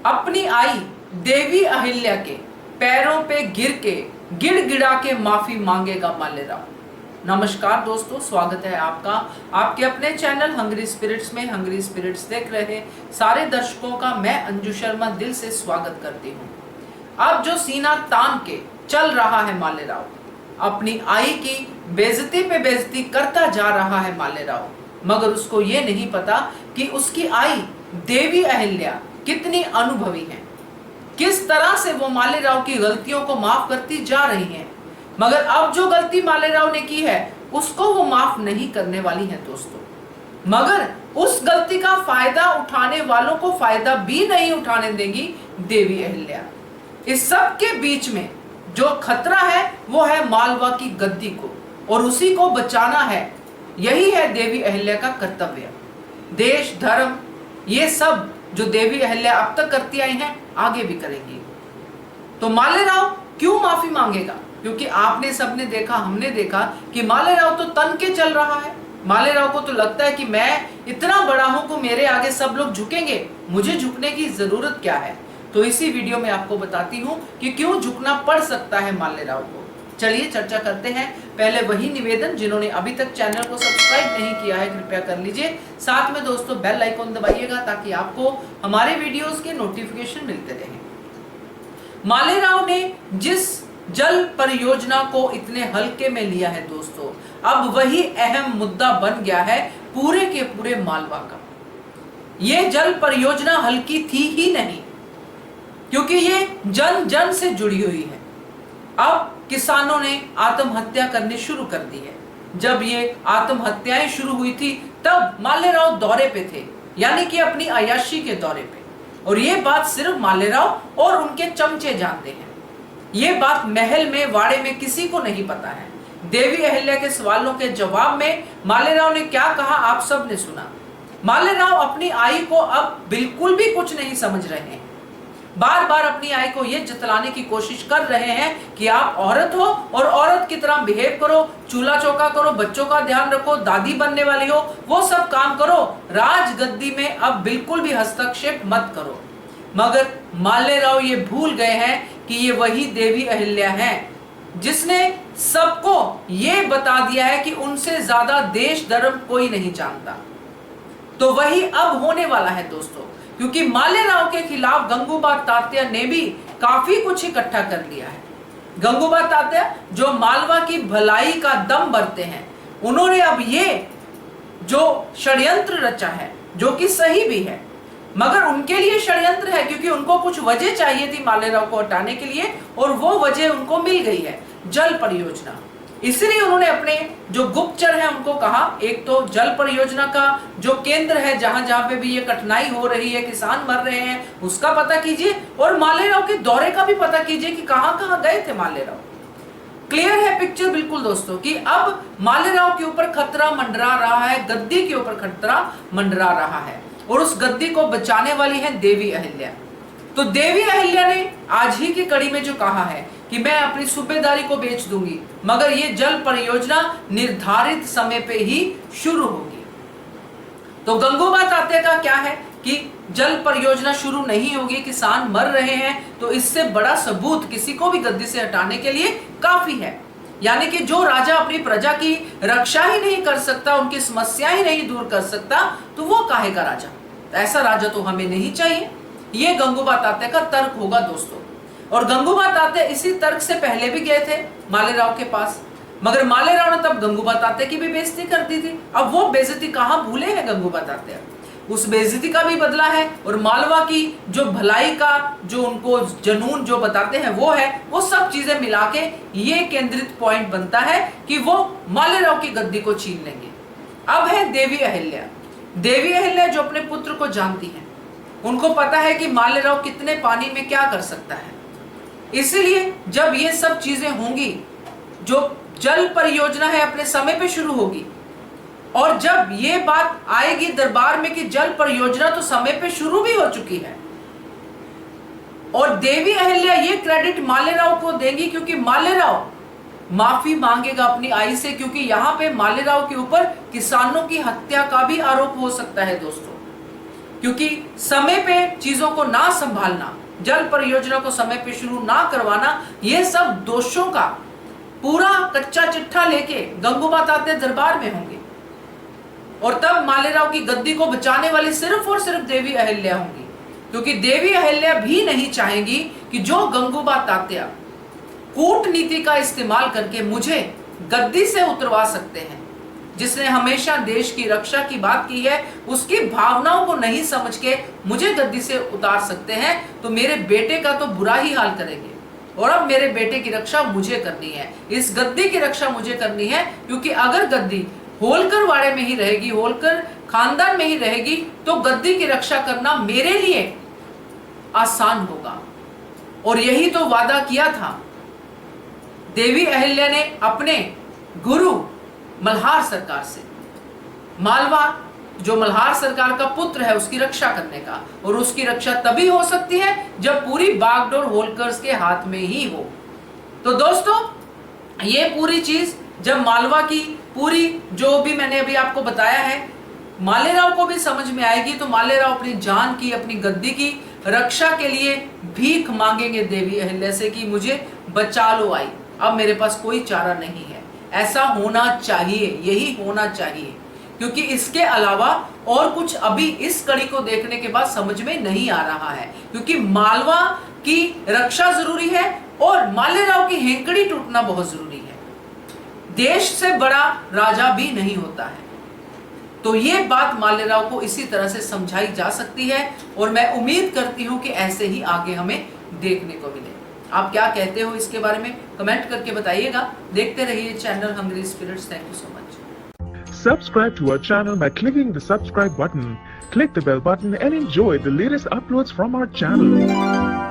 अपनी आई देवी अहिल्या के पैरों पे गिर के गिड़गिड़ा के माफी मांगेगा मालेराव। नमस्कार दोस्तों, स्वागत है आपका आपके अपने चैनल हंग्री स्पिरिट्स में। हंग्री स्पिरिट्स देख रहे सारे दर्शकों का मैं अंजू शर्मा दिल से स्वागत करती हूँ। अब जो सीना तान के चल रहा है मालेराव, अपनी आई की बेइज्जती पे बेइज्जती करता जा रहा है मालेराव, मगर उसको ये नहीं पता कि उसकी आई देवी अहिल्या कितनी अनुभवी है, किस तरह से वो मालेराव की गलतियों को माफ करती जा रही है। मगर अब जो गलती मालेराव ने की है उसको वो माफ नहीं करने वाली है दोस्तों। मगर उस गलती का फायदा उठाने वालों को फायदा भी नहीं उठाने देंगी देवी अहिल्या। इस सब के बीच में जो खतरा है वो है मालवा की गद्दी को, और उसी को बचाना है। यही है देवी अहिल्या का कर्तव्य। देश धर्म ये सब जो देवी अहिल्या अब तक करती आई हैं आगे भी करेंगी। तो मालेराव क्यों माफी मांगेगा? क्योंकि आपने सबने देखा, हमने देखा कि मालेराव तो तन के चल रहा है। मालेराव को तो लगता है कि मैं इतना बड़ा हूं कि मेरे आगे सब लोग झुकेंगे, मुझे झुकने की जरूरत क्या है। तो इसी वीडियो में आपको बताती हूं कि क्यों झुकना पड़ सकता है मालेराव को। चलिए चर्चा करते हैं। पहले वही निवेदन, जिन्होंने अभी तक चैनल को सब्सक्राइब नहीं किया है कृपया कर लीजिए। साथ में दोस्तों बेल आइकॉन दबाइएगा ताकि आपको हमारे वीडियोस के नोटिफिकेशन मिलते रहें। मालेराव ने जिस जल परियोजना को इतने हल्के में लिया है दोस्तों, अब वही अहम मुद्दा बन गया है पूरे के पूरे मालवा का। यह जल परियोजना हल्की थी ही नहीं, क्योंकि ये जन जन से जुड़ी हुई है। अब किसानों ने आत्महत्या करनी शुरू कर दी है। जब ये आत्महत्याएं शुरू हुई थी तब मालेराव दौरे पे थे, यानी कि अपनी अय्याशी के दौरे पे। और ये बात सिर्फ मालेराव और उनके चमचे जानते हैं। ये बात महल में, वाड़े में किसी को नहीं पता है। देवी अहिल्या के सवालों के जवाब में मालेराव ने क्या कहा आप सब ने सुना। मालेराव अपनी आई को अब बिल्कुल भी कुछ नहीं समझ रहे हैं। बार बार अपनी आई को यह जतलाने की कोशिश कर रहे हैं कि आप औरत हो और औरत की तरह बिहेव करो, चूल्हा चौका करो, बच्चों का ध्यान रखो, दादी बनने वाली हो, वो सब काम करो, राजगद्दी में अब बिल्कुल भी हस्तक्षेप मत करो। मगर मालेराव ये भूल गए हैं कि ये वही देवी अहिल्या है जिसने सबको ये बता दिया है कि उनसे ज्यादा देश धर्म कोई नहीं जानता। तो वही अब होने वाला है दोस्तों, क्योंकि मालेराव के खिलाफ गंगूबा तात्या ने भी काफी कुछ इकट्ठा कर लिया है। गंगूबा तात्या जो मालवा की भलाई का दम भरते हैं, उन्होंने अब ये जो षड्यंत्र रचा है, जो कि सही भी है, मगर उनके लिए षड्यंत्र है क्योंकि उनको कुछ वजह चाहिए थी मालेराव को हटाने के लिए, और वो वजह उनको मिल गई है, जल परियोजना। इसलिए उन्होंने अपने जो गुप्तचर हैं उनको कहा, एक तो जल परियोजना का जो केंद्र है, जहां जहां पे भी ये कठिनाई हो रही है, किसान मर रहे हैं, उसका पता कीजिए, और मालेराव के दौरे का भी पता कीजिए कि कहां कहां गए थे मालेराव। क्लियर है पिक्चर बिल्कुल दोस्तों कि अब मालेराव के ऊपर खतरा मंडरा रहा है, गद्दी के ऊपर खतरा मंडरा रहा है, और उस गद्दी को बचाने वाली है देवी अहिल्या। तो देवी अहिल्या ने आज ही की कड़ी में जो कहा है कि मैं अपनी सूबेदारी को बेच दूंगी, मगर ये जल परियोजना निर्धारित समय पे ही शुरू होगी। तो गंगूबा तात्या का क्या है कि जल परियोजना शुरू नहीं होगी, किसान मर रहे हैं, तो इससे बड़ा सबूत किसी को भी गद्दी से हटाने के लिए काफी है। यानी कि जो राजा अपनी प्रजा की रक्षा ही नहीं कर सकता, उनकी समस्याएं ही नहीं दूर कर सकता, तो वो काहे का राजा? ऐसा राजा तो हमें नहीं चाहिए। ये गंगूबा तात्या का तर्क होगा दोस्तों। और गंगूबा तात्या इसी तर्क से पहले भी गए थे मालेराव के पास, मगर मालेराव ने तब गंगूबा तात्या की भी बेइज्जती कर दी थी। अब वो बेइज्जती कहां भूले हैं गंगूबा तात्या? उस बेइज्जती का भी बदला है, और मालवा की जो भलाई का जो उनको जुनून जो बताते हैं वो है, वो सब चीजें मिला के ये केंद्रित पॉइंट बनता है कि वो मालेराव की गद्दी को छीन लेंगे। अब है देवी अहिल्या। देवी अहिल्या जो अपने पुत्र को जानती है, उनको पता है कि मालेराव कितने पानी में क्या कर सकता है। इसलिए जब ये सब चीजें होंगी, जो जल परियोजना है अपने समय पे शुरू होगी, और जब ये बात आएगी दरबार में कि जल परियोजना तो समय पे शुरू भी हो चुकी है, और देवी अहिल्या ये क्रेडिट मालेराव को देंगी, क्योंकि मालेराव माफी मांगेगा अपनी आई से, क्योंकि यहां पे मालेराव के ऊपर किसानों की हत्या का भी आरोप हो सकता है दोस्तों। क्योंकि समय पे चीजों को ना संभालना, जल परियोजना को समय पे शुरू ना करवाना, ये सब दोषों का पूरा कच्चा चिट्ठा लेके गंगूबा तात्या दरबार में होंगे। और तब मालेराव की गद्दी को बचाने वाली सिर्फ और सिर्फ देवी अहिल्या होंगी, क्योंकि देवी अहिल्या भी नहीं चाहेंगी कि जो गंगूबा तात्या कूटनीति का इस्तेमाल करके मुझे गद्दी से उतरवा सकते हैं, जिसने हमेशा देश की रक्षा की बात की है, उसकी भावनाओं को नहीं समझ के मुझे गद्दी से उतार सकते हैं, तो मेरे बेटे का तो बुरा ही हाल करेंगे। और अब मेरे बेटे की रक्षा मुझे करनी है, इस गद्दी की रक्षा मुझे करनी है, क्योंकि अगर गद्दी होलकर वाड़े में ही रहेगी, होलकर खानदान में ही रहेगी, तो गद्दी की रक्षा करना मेरे लिए आसान होगा। और यही तो वादा किया था देवी अहिल्या ने अपने गुरु मल्हार सरकार से। मालवा जो मल्हार सरकार का पुत्र है, उसकी रक्षा करने का, और उसकी रक्षा तभी हो सकती है जब पूरी बागडोर होलकर्स के हाथ में ही हो। तो दोस्तों, ये पूरी चीज जब मालवा की पूरी जो भी मैंने अभी आपको बताया है, मालेराव को भी समझ में आएगी, तो मालेराव अपनी जान की, अपनी गद्दी की रक्षा के लिए भीख मांगेंगे देवी अहिल्या से कि मुझे बचा लो आई, अब मेरे पास कोई चारा नहीं है। ऐसा होना चाहिए, यही होना चाहिए, क्योंकि इसके अलावा और कुछ अभी इस कड़ी को देखने के बाद समझ में नहीं आ रहा है, क्योंकि मालवा की रक्षा जरूरी है और मालेराव की हेंकड़ी टूटना बहुत जरूरी है। देश से बड़ा राजा भी नहीं होता है। तो ये बात मालेराव को इसी तरह से समझाई जा सकती है, और मैं उम्मीद करती हूं कि ऐसे ही आगे हमें देखने को मिले। आप क्या कहते हो इसके बारे में कमेंट करके बताइएगा। देखते रहिए channel Hungry Spirits. Thank you so much. Subscribe to our channel by clicking the subscribe button. Click the bell button and enjoy the latest uploads from our channel.